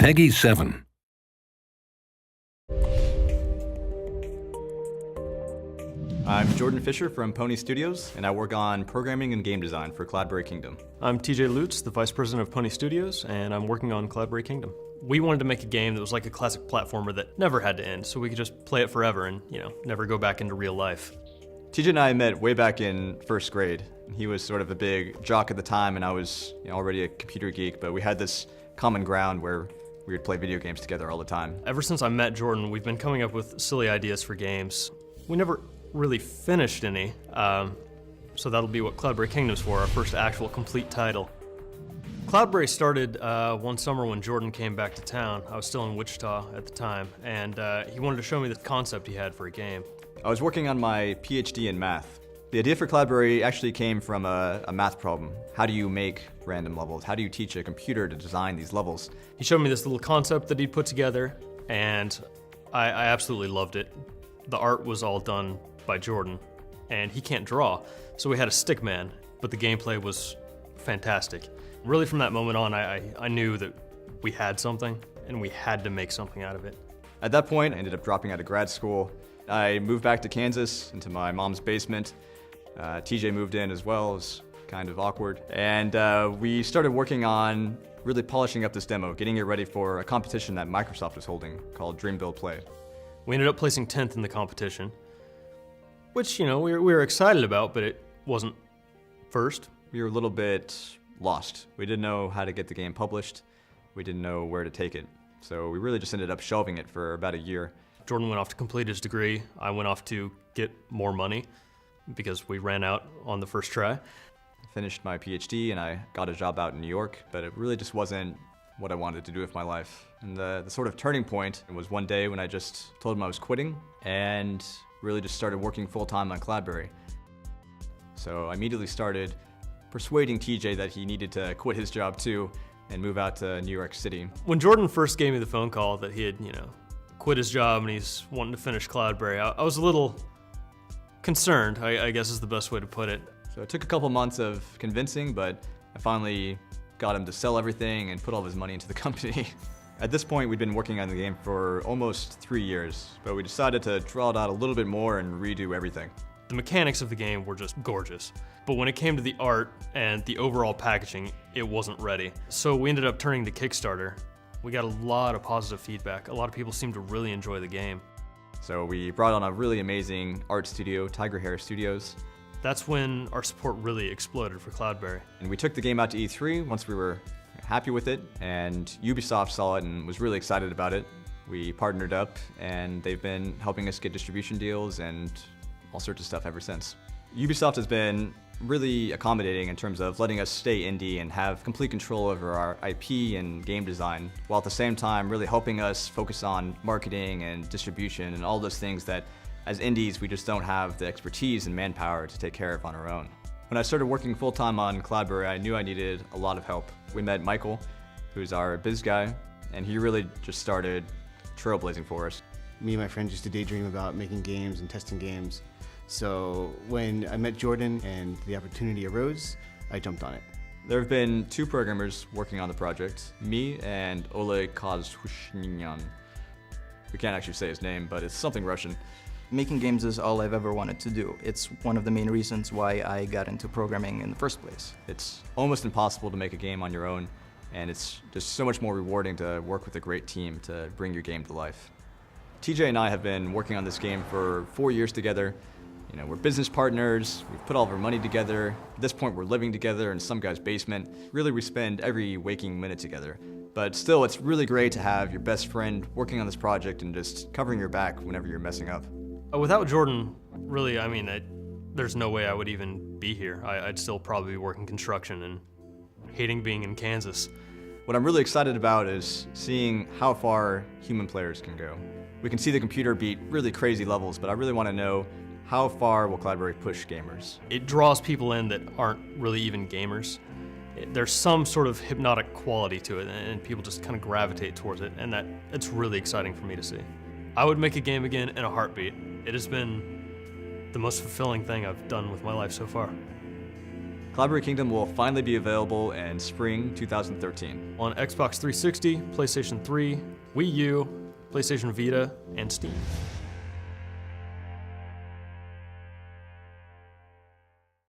Peggy 7. I'm Jordan Fisher from Pony Studios, and I work on programming and game design for Cloudberry Kingdom. I'm TJ Lutz, the Vice President of Pony Studios, and I'm working on Cloudberry Kingdom. We wanted to make a game that was like a classic platformer that never had to end, so we could just play it forever and, never go back into real life. TJ and I met way back in first grade. He was sort of a big jock at the time, and I was already a computer geek, but we had this common ground where we would play video games together all the time. Ever since I met Jordan, we've been coming up with silly ideas for games. We never really finished any, so that'll be what Cloudberry Kingdom's for, our first actual complete title. Cloudberry started one summer when Jordan came back to town. I was still in Wichita at the time, and he wanted to show me the concept he had for a game. I was working on my PhD in math. The idea for Cloudberry actually came from a math problem. How do you make random levels? How do you teach a computer to design these levels? He showed me this little concept that he'd put together, and I absolutely loved it. The art was all done by Jordan, and he can't draw, so we had a stick man, but the gameplay was fantastic. Really from that moment on, I knew that we had something, and we had to make something out of it. At that point, I ended up dropping out of grad school. I moved back to Kansas, into my mom's basement. TJ moved in as well. It was kind of awkward. And we started working on really polishing up this demo, getting it ready for a competition that Microsoft was holding called Dream Build Play. We ended up placing 10th in the competition, which, we were excited about, but it wasn't first. We were a little bit lost. We didn't know how to get the game published. We didn't know where to take it. So we really just ended up shelving it for about a year. Jordan went off to complete his degree. I went off to get more money because we ran out on the first try. I finished my PhD and I got a job out in New York, but it really just wasn't what I wanted to do with my life. And the sort of turning point was one day when I just told him I was quitting and really just started working full-time on Cloudberry. So I immediately started persuading TJ that he needed to quit his job too and move out to New York City. When Jordan first gave me the phone call that he had, quit his job and he's wanting to finish Cloudberry, I was a little concerned, I guess is the best way to put it. So it took a couple months of convincing, but I finally got him to sell everything and put all of his money into the company. At this point, we'd been working on the game for almost 3 years, but we decided to draw it out a little bit more and redo everything. The mechanics of the game were just gorgeous, but when it came to the art and the overall packaging, it wasn't ready. So we ended up turning to Kickstarter. We got a lot of positive feedback. A lot of people seemed to really enjoy the game. So we brought on a really amazing art studio, Tiger Hair Studios. That's when our support really exploded for Cloudberry. And we took the game out to E3 once we were happy with it, and Ubisoft saw it and was really excited about it. We partnered up, and they've been helping us get distribution deals and all sorts of stuff ever since. Ubisoft has been really accommodating in terms of letting us stay indie and have complete control over our IP and game design, while at the same time really helping us focus on marketing and distribution and all those things that as indies we just don't have the expertise and manpower to take care of on our own. When I started working full-time on Cloudberry, I knew I needed a lot of help. We met Michael, who's our biz guy, and he really just started trailblazing for us. Me and my friends used to daydream about making games and testing games. So when I met Jordan and the opportunity arose, I jumped on it. There have been 2 programmers working on the project, me and Oleg Kozhushnyan. We can't actually say his name, but it's something Russian. Making games is all I've ever wanted to do. It's one of the main reasons why I got into programming in the first place. It's almost impossible to make a game on your own, and it's just so much more rewarding to work with a great team to bring your game to life. TJ and I have been working on this game for 4 years together. We're business partners, we've put all of our money together. At this point, we're living together in some guy's basement. Really, we spend every waking minute together. But still, it's really great to have your best friend working on this project and just covering your back whenever you're messing up. Without Jordan, really, there's no way I would even be here. I'd still probably be working construction and hating being in Kansas. What I'm really excited about is seeing how far human players can go. We can see the computer beat really crazy levels, but I really want to know how far will Cloudberry push gamers? It draws people in that aren't really even gamers. There's some sort of hypnotic quality to it, and people just kind of gravitate towards it, and it's really exciting for me to see. I would make a game again in a heartbeat. It has been the most fulfilling thing I've done with my life so far. Cloudberry Kingdom will finally be available in spring 2013. On Xbox 360, PlayStation 3, Wii U, PlayStation Vita, and Steam.